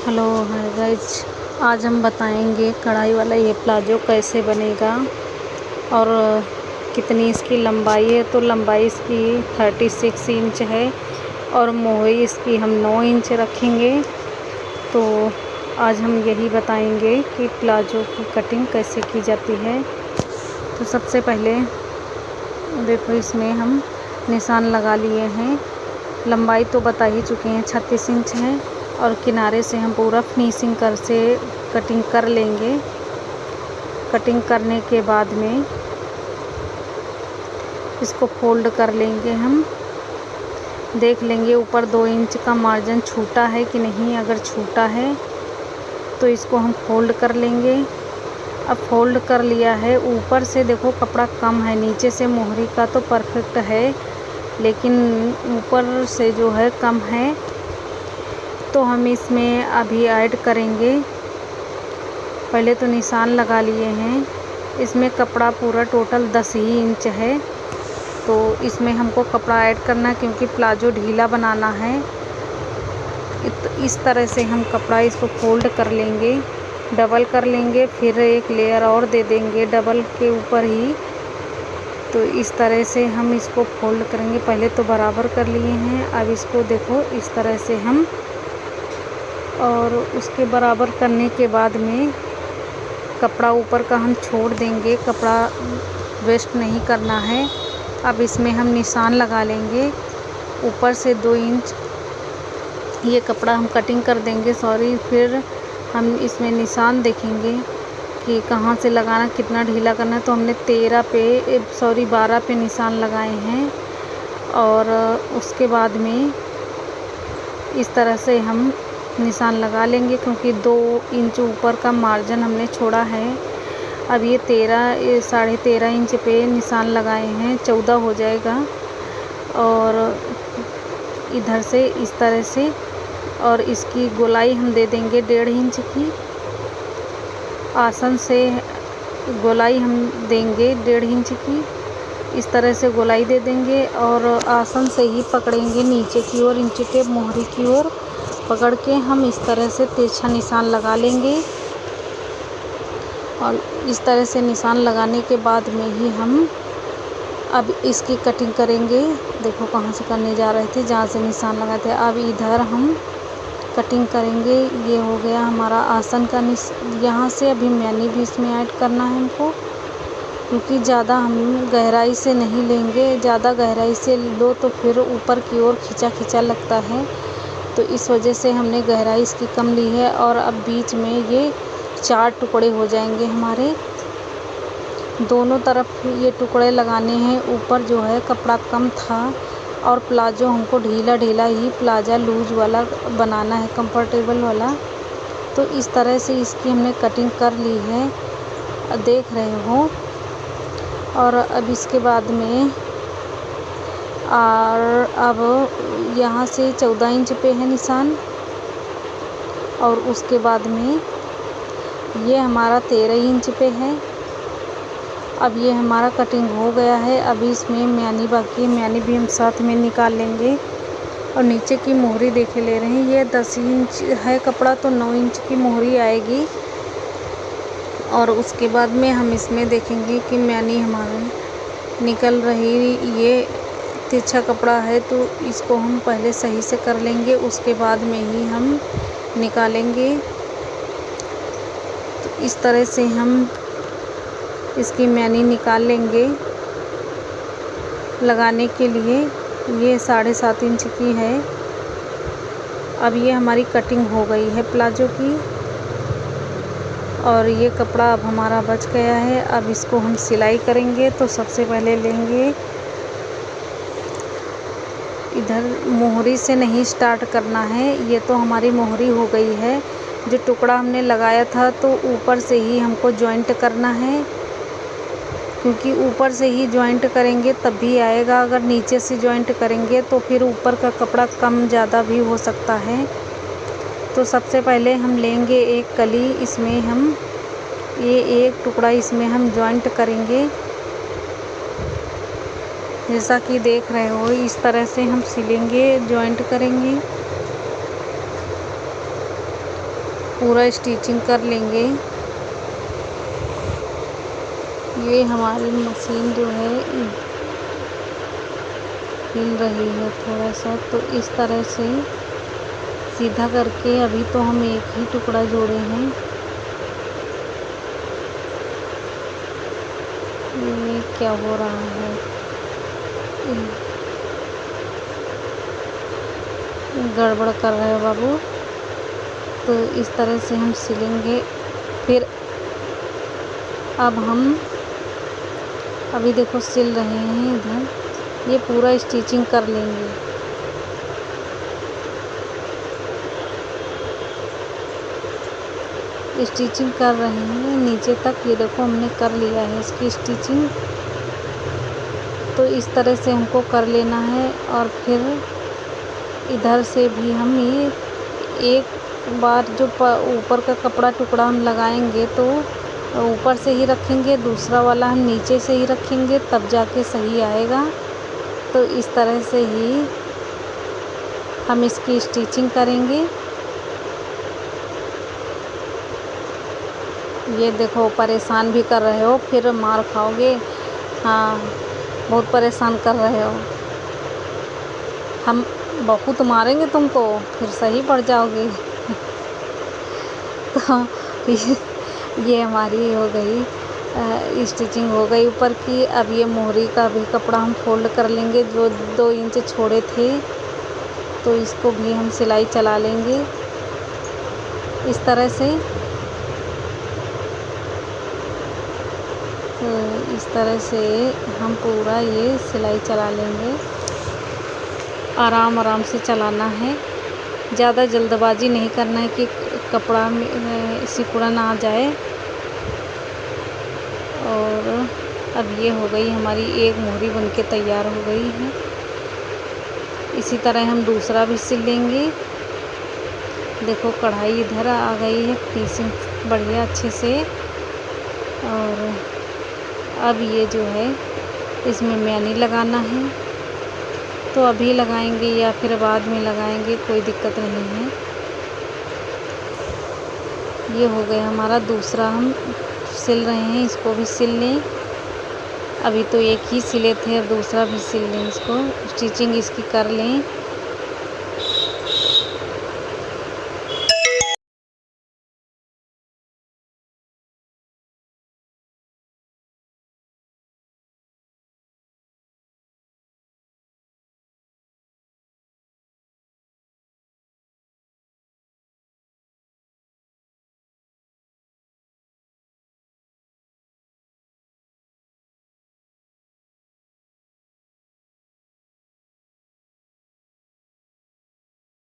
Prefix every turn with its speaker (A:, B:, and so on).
A: Hello hi guys. आज हम बताएंगे कढ़ाई वाला ये प्लाज़ो कैसे बनेगा और कितनी इसकी लंबाई है। तो लंबाई इसकी 36 इंच है और मोहरी इसकी हम 9 इंच रखेंगे। तो आज हम यही बताएंगे कि प्लाज़ो की कटिंग कैसे की जाती है। तो सबसे पहले देखो, इसमें हम निशान लगा लिए हैं। लंबाई तो बता ही चुके हैं, 36 इंच है और किनारे से हम पूरा फिनिशिंग से कटिंग कर लेंगे। कटिंग करने के बाद में इसको फोल्ड कर लेंगे। हम देख लेंगे ऊपर 2 इंच का मार्जिन छूटा है कि नहीं। अगर छूटा है तो इसको हम फोल्ड कर लेंगे। अब फोल्ड कर लिया है, ऊपर से देखो कपड़ा कम है, नीचे से मोहरी का तो परफेक्ट है लेकिन ऊपर से जो है कम है। तो हम इसमें अभी ऐड करेंगे। पहले तो निशान लगा लिए हैं। इसमें कपड़ा पूरा टोटल 10 ही इंच है। तो इसमें हमको कपड़ा ऐड करना है क्योंकि प्लाज़ो ढीला बनाना है। इस तरह से हम कपड़ा इसको फोल्ड कर लेंगे, डबल कर लेंगे, फिर एक लेयर और दे देंगे डबल के ऊपर ही। तो इस तरह से हम इसको फोल्ड करेंगे। पहले तो बराबर कर लिए हैं, अब इसको देखो इस तरह से हम, और उसके बराबर करने के बाद में कपड़ा ऊपर का हम छोड़ देंगे। कपड़ा वेस्ट नहीं करना है। अब इसमें हम निशान लगा लेंगे। ऊपर से 2 इंच ये कपड़ा हम कटिंग कर देंगे। फिर हम इसमें निशान देखेंगे कि कहाँ से लगाना, कितना ढीला करना है। तो हमने 12 पे निशान लगाए हैं। और उसके बाद में इस तरह से हम निशान लगा लेंगे क्योंकि 2 इंच ऊपर का मार्जिन हमने छोड़ा है। अब ये 13.5 इंच पे निशान लगाए हैं, 14 हो जाएगा। और इधर से इस तरह से, और इसकी गोलाई हम दे देंगे 1.5 इंच की। आसन से गोलाई हम देंगे 1.5 इंच की। इस तरह से गोलाई दे देंगे और आसन से ही पकड़ेंगे नीचे की ओर, इंच के मोहरी की ओर पकड़ के हम इस तरह से तिरछा निशान लगा लेंगे। और इस तरह से निशान लगाने के बाद में ही हम अब इसकी कटिंग करेंगे। देखो कहाँ से करने जा रहे थे, जहाँ से निशान लगाए थे। अब इधर हम कटिंग करेंगे। ये हो गया हमारा आसन का यहाँ से अभी मैनी भी इसमें ऐड करना है हमको, क्योंकि ज़्यादा हम गहराई से नहीं लेंगे। ज़्यादा गहराई से लो तो फिर ऊपर की ओर खिंचा खिंचा लगता है। तो इस वजह से हमने गहराई इसकी कम ली है। और अब बीच में ये 4 टुकड़े हो जाएंगे हमारे। दोनों तरफ ये टुकड़े लगाने हैं। ऊपर जो है कपड़ा कम था और प्लाज़ो हमको ढीला ढीला ही प्लाज़ा लूज वाला बनाना है, कंफर्टेबल वाला। तो इस तरह से इसकी हमने कटिंग कर ली है, देख रहे हो। और अब इसके बाद में और अब यहाँ से 14 इंच पे है निशान। और उसके बाद में ये हमारा 13 इंच पे है। अब ये हमारा कटिंग हो गया है। अभी इसमें म्यानी बाकी है, म्यानी भी हम साथ में निकाल लेंगे। और नीचे की मोहरी देखे ले रहे हैं, ये 10 इंच है कपड़ा तो 9 इंच की मोहरी आएगी। और उसके बाद में हम इसमें देखेंगे कि म्यानी हमारे निकल रही। ये तिरछा कपड़ा है तो इसको हम पहले सही से कर लेंगे, उसके बाद में ही हम निकालेंगे। तो इस तरह से हम इसकी म्यानी निकाल लेंगे लगाने के लिए। ये 7.5 इंच की है। अब ये हमारी कटिंग हो गई है प्लाज़ो की। और ये कपड़ा अब हमारा बच गया है। अब इसको हम सिलाई करेंगे। तो सबसे पहले लेंगे, इधर मोहरी से नहीं स्टार्ट करना है। ये तो हमारी मोहरी हो गई है। जो टुकड़ा हमने लगाया था तो ऊपर से ही हमको जॉइंट करना है, क्योंकि ऊपर से ही जॉइंट करेंगे तब भी आएगा। अगर नीचे से जॉइंट करेंगे तो फिर ऊपर का कपड़ा कम ज़्यादा भी हो सकता है। तो सबसे पहले हम लेंगे एक कली, इसमें हम ये एक टुकड़ा इसमें हम जॉइंट करेंगे। जैसा कि देख रहे हो इस तरह से हम सिलेंगे, जॉइंट करेंगे। पूरा स्टिचिंग कर लेंगे। ये हमारी मशीन जो है हिल रही है थोड़ा सा, तो इस तरह से सीधा करके अभी तो हम एक ही टुकड़ा जोड़े हैं। ये क्या हो रहा है, गड़बड़ कर रहे हो बाबू। तो इस तरह से हम सिलेंगे। फिर अब हम अभी देखो सिल रहे हैं इधर, ये पूरा स्टिचिंग कर लेंगे। स्टिचिंग कर रहे हैं नीचे तक, ये देखो हमने कर लिया है इसकी स्टिचिंग। तो इस तरह से हमको कर लेना है। और फिर इधर से भी हम ये एक बार जो ऊपर का कपड़ा टुकड़ा हम लगाएंगे तो ऊपर से ही रखेंगे, दूसरा वाला हम नीचे से ही रखेंगे, तब जाके सही आएगा। तो इस तरह से ही हम इसकी स्टिचिंग करेंगे। ये देखो परेशान भी कर रहे हो, फिर मार खाओगे। हाँ, बहुत परेशान कर रहे हो। हम बहुत मारेंगे तुमको, फिर सही पड़ जाओगे। तो ये हमारी हो गई स्टिचिंग हो गई ऊपर की। अब ये मोहरी का भी कपड़ा हम फोल्ड कर लेंगे, जो 2 इंच छोड़े थे, तो इसको भी हम सिलाई चला लेंगे इस तरह से। तो इस तरह से हम पूरा ये सिलाई चला लेंगे। आराम आराम से चलाना है, ज़्यादा जल्दबाजी नहीं करना है कि कपड़ा में सिकुड़ा ना आ जाए। और अब ये हो गई हमारी एक मोहरी बनके तैयार हो गई है। इसी तरह हम दूसरा भी सिल लेंगे। देखो कढ़ाई इधर आ गई है, फिनिशिंग बढ़िया अच्छे से। और अब ये जो है इसमें मैनी लगाना है, तो अभी लगाएंगे या फिर बाद में लगाएंगे, कोई दिक्कत नहीं है। ये हो गया हमारा दूसरा, हम सिल रहे हैं, इसको भी सिल लें। अभी तो एक ही सिले थे और दूसरा भी सिल लें, इसको स्टिचिंग इसकी कर लें।